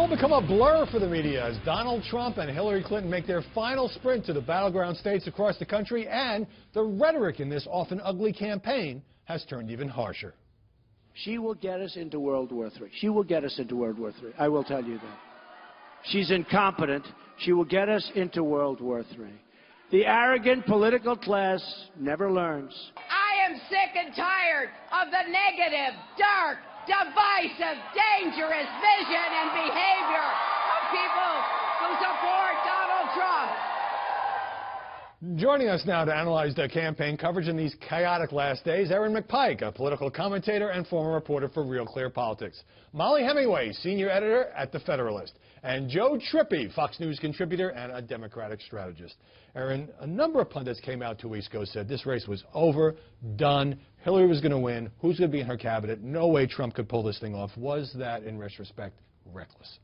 all become a blur for the media as Donald Trump and Hillary Clinton make their final sprint to the battleground states across the country, and the rhetoric in this often ugly campaign has turned even harsher. She will get us into World War III. She will get us into World War III. I will tell you that. She's incompetent. She will get us into World War III. The arrogant political class never learns. I am sick and tired of the negative, dark, divisive, dangerous vision and behavior of people who support Donald Trump. Joining us now to analyze the campaign coverage in these chaotic last days, Erin McPike, a political commentator and former reporter for Real Clear Politics. Molly Hemingway, senior editor at The Federalist. And Joe Trippi, Fox News contributor and a Democratic strategist. Erin, a number of pundits came out 2 weeks ago, said this race was over, done, Hillary was going to win, who's going to be in her cabinet, no way Trump could pull this thing off. Was that, in retrospect, reckless?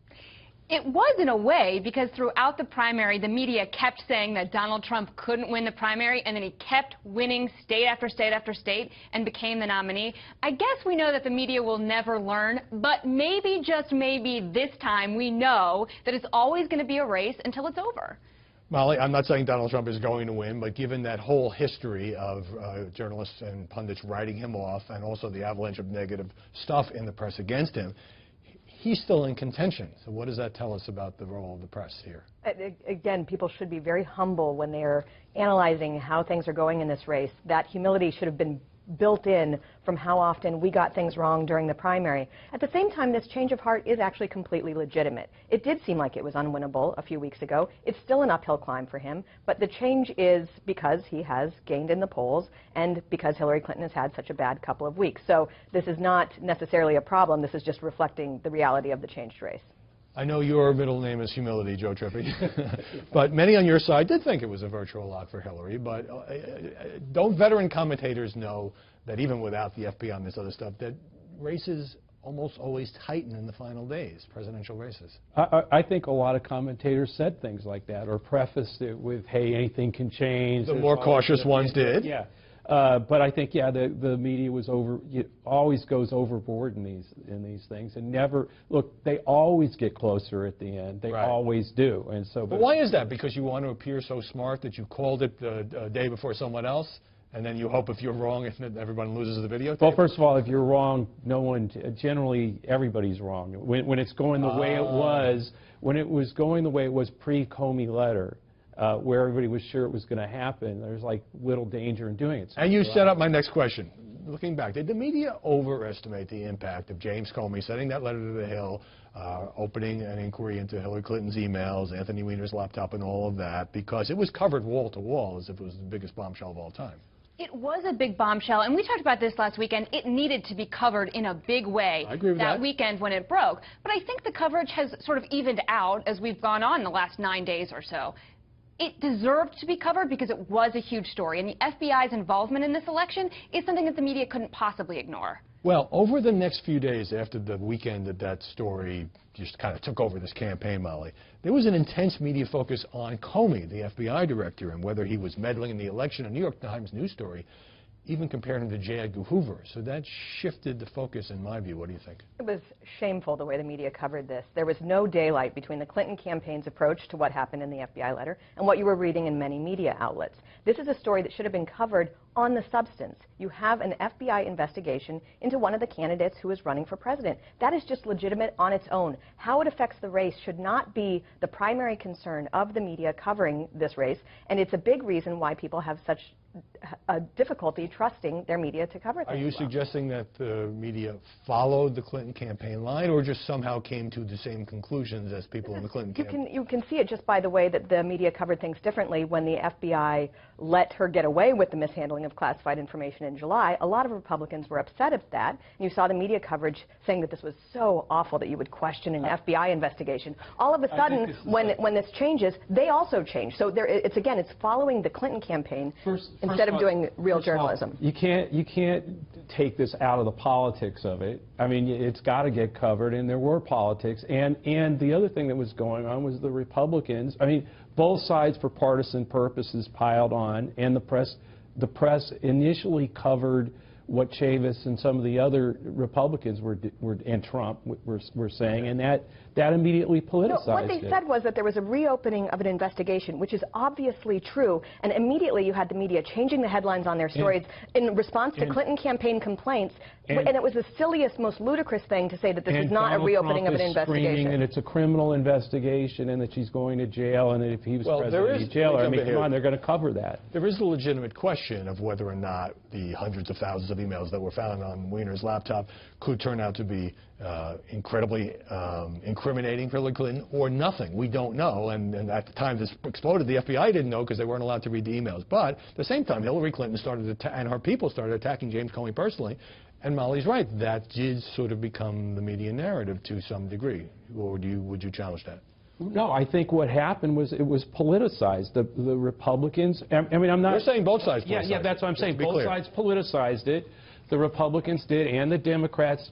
It was in a way, because throughout the primary, the media kept saying that Donald Trump couldn't win the primary, and then he kept winning state after state after state and became the nominee. I guess we know that the media will never learn, but maybe, just maybe, this time we know that it's always going to be a race until it's over. Molly, I'm not saying Donald Trump is going to win, but given that whole history of journalists and pundits writing him off and also the avalanche of negative stuff in the press against him, he's still in contention. So what does that tell us about the role of the press here? Again, people should be very humble when they're analyzing how things are going in this race. That humility should have been built in from how often we got things wrong during the primary. At the same time, this change of heart is actually completely legitimate. It did seem like it was unwinnable a few weeks ago. It's still an uphill climb for him, but the change is because he has gained in the polls and because Hillary Clinton has had such a bad couple of weeks. So this is not necessarily a problem. This is just reflecting the reality of the changed race. I know your middle name is Humility, Joe Trippi, but many on your side did think it was a virtual lock for Hillary. But don't veteran commentators know that even without the FBI and this other stuff, that races almost always tighten in the final days, presidential races? I think a lot of commentators said things like that or prefaced it with, hey, anything can change. The more cautious ones did. Yeah. But I think, yeah, the media was always goes overboard in these things, and never look. They always get closer at the end. They always do, and so. But why is that? Because you want to appear so smart that you called it the day before someone else, and then you hope if you're wrong, if everyone loses the videotape? Well, first of all, if you're wrong, no one. Generally, everybody's wrong. When it's going the way it was, when it was going the way it was pre-Comey letter. Where everybody was sure it was going to happen, there's like little danger in doing it. So and you set up my next question. Looking back, did the media overestimate the impact of James Comey sending that letter to the Hill, opening an inquiry into Hillary Clinton's emails, Anthony Weiner's laptop, and all of that, because it was covered wall to wall as if it was the biggest bombshell of all time? It was a big bombshell, and we talked about this last weekend. It needed to be covered in a big way I agree with that weekend when it broke. But I think the coverage has sort of evened out as we've gone on the last 9 days or so. It deserved to be covered because it was a huge story, and the FBI's involvement in this election is something that the media couldn't possibly ignore. Well, over the next few days after the weekend that story just kind of took over this campaign, Molly, there was an intense media focus on Comey, the FBI director, and whether he was meddling in the election. A New York Times news story even compared him to J. Edgar Hoover. So that shifted the focus, in my view. What do you think? It was shameful the way the media covered this. There was no daylight between the Clinton campaign's approach to what happened in the FBI letter and what you were reading in many media outlets. This is a story that should have been covered on the substance. You have an FBI investigation into one of the candidates who is running for president. That is just legitimate on its own. How it affects the race should not be the primary concern of the media covering this race, and it's a big reason why people have such a difficulty trusting their media to cover things. Are you suggesting that the media followed the Clinton campaign line or just somehow came to the same conclusions as people in the Clinton campaign? You can see it just by the way that the media covered things differently. When the FBI let her get away with the mishandling of classified information in July, a lot of Republicans were upset at that. And you saw the media coverage saying that this was so awful that you would question an FBI investigation. All of a sudden, when this changes, they also change. So it's following the Clinton campaign instead of doing real journalism. You can't take this out of the politics of it. I mean, it's got to get covered, and there were politics. And the other thing that was going on was the Republicans. I mean, both sides for partisan purposes piled on, and the press initially covered what Chavis and some of the other Republicans and Trump were saying, and that immediately politicized No, what they said was that there was a reopening of an investigation, which is obviously true, and immediately you had the media changing the headlines on their stories in response to Clinton campaign complaints, and it was the silliest, most ludicrous thing to say that this is not a reopening of an investigation. And it's a criminal investigation, and that she's going to jail, and that if he was president, he'd jail her. I mean, come on, they're going to cover that. There is a legitimate question of whether or not the hundreds of thousands of emails that were found on Weiner's laptop could turn out to be incredibly incriminating for Hillary Clinton or nothing. We don't know, and at the time this exploded, the FBI didn't know because they weren't allowed to read the emails. But at the same time, Hillary Clinton and her people started attacking James Comey personally. And Molly's right, that did sort of become the media narrative to some degree. Or would you challenge that? No, I think what happened was it was politicized. The Republicans, I mean, I'm not... You're saying both sides politicized it. Yeah, that's what I'm saying. Both sides politicized it. The Republicans did, and the Democrats.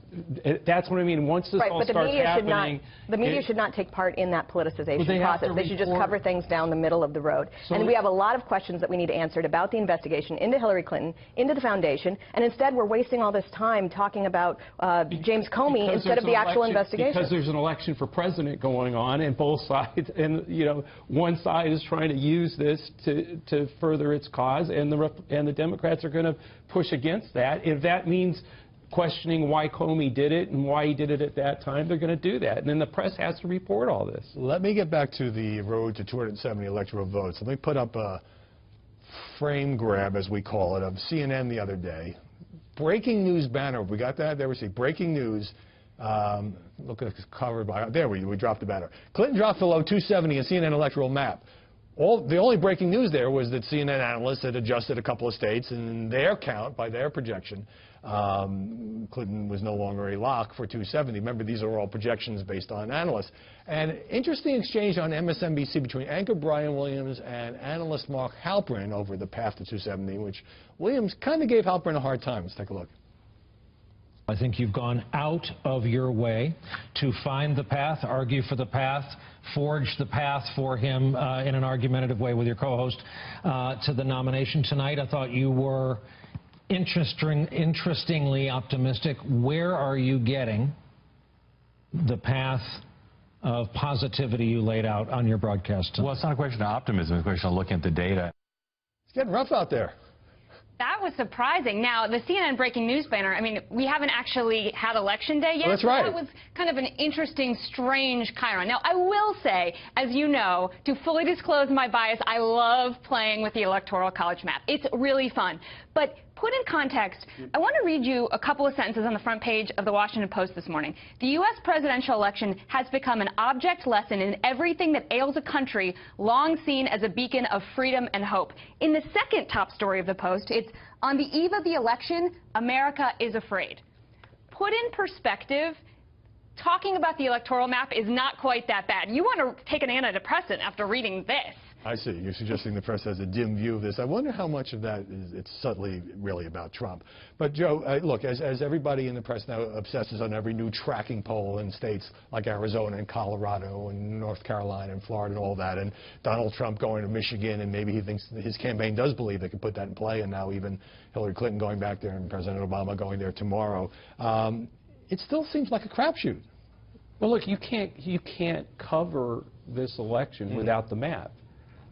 That's what I mean. Once this all starts happening... The media should not take part in that politicization process. They should just cover things down the middle of the road. And we have a lot of questions that we need answered about the investigation into Hillary Clinton, into the foundation, and instead we're wasting all this time talking about James Comey instead of the actual investigation. Because there's an election for president going on, and both sides, and you know, one side is trying to use this to further its cause, and the Democrats are going to push against that. If that means questioning why Comey did it and why he did it at that time, they're going to do that. And then the press has to report all this. Let me get back to the road to 270 electoral votes. Let me put up a frame grab, as we call it, of CNN the other day. Breaking news banner. We got that? There we see. Breaking news. Look at it's covered by... There we dropped the banner. Clinton dropped below 270 in CNN electoral map. The only breaking news there was that CNN analysts had adjusted a couple of states, and in their count, by their projection, Clinton was no longer a lock for 270. Remember, these are all projections based on analysts. And interesting exchange on MSNBC between anchor Brian Williams and analyst Mark Halperin over the path to 270, which Williams kind of gave Halperin a hard time. Let's take a look. I think you've gone out of your way to find the path, argue for the path, forge the path for him in an argumentative way with your co-host to the nomination tonight. I thought you were interestingly optimistic. Where are you getting the path of positivity you laid out on your broadcast tonight? Well, it's not a question of optimism. It's a question of looking at the data. It's getting rough out there. That was surprising. Now, the CNN breaking news banner, I mean, we haven't actually had Election Day yet. Oh, that's right. That was kind of an interesting, strange chyron. Now, I will say, as you know, to fully disclose my bias, I love playing with the Electoral College map. It's really fun. But put in context, I want to read you a couple of sentences on the front page of the Washington Post this morning. The U.S. presidential election has become an object lesson in everything that ails a country long seen as a beacon of freedom and hope. In the second top story of the Post, it's on the eve of the election, America is afraid. Put in perspective, talking about the electoral map is not quite that bad. You want to take an antidepressant after reading this. I see. You're suggesting the press has a dim view of this. I wonder how much of that is it's subtly really about Trump. But, Joe, look, as everybody in the press now obsesses on every new tracking poll in states like Arizona and Colorado and North Carolina and Florida and all that, and Donald Trump going to Michigan, and maybe he thinks his campaign does believe they can put that in play, and now even Hillary Clinton going back there and President Obama going there tomorrow, it still seems like a crapshoot. Well, look, you can't cover this election without the map.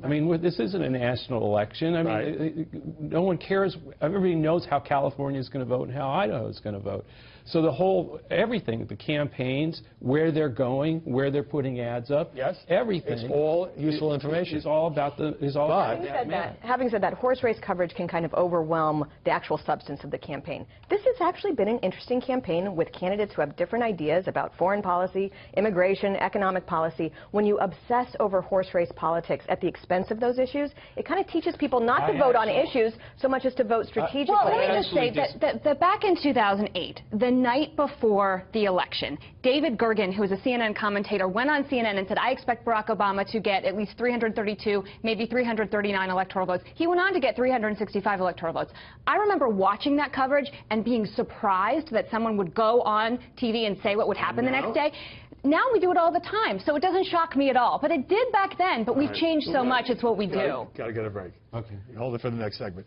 I mean, this isn't a national election. I mean, no one cares. Everybody knows how California is going to vote and how Idaho is going to vote. So everything, the campaigns, where they're going, where they're putting ads up, everything. It's all useful information. It's all about that map. Having said that, horse race coverage can kind of overwhelm the actual substance of the campaign. This has actually been an interesting campaign with candidates who have different ideas about foreign policy, immigration, economic policy. When you obsess over horse race politics at the expense of those issues, it kind of teaches people not to vote on issues so much as to vote strategically. Well, let me just say that back in 2008, the night before the election, David Gergen, who was a CNN commentator, went on CNN and said, I expect Barack Obama to get at least 332, maybe 339 electoral votes. He went on to get 365 electoral votes. I remember watching that coverage and being surprised that someone would go on TV and say what would happen the next day. Now we do it all the time, so it doesn't shock me at all. But it did back then, but we've changed so much, it's what we do. Got to get a break. Okay. Hold it for the next segment.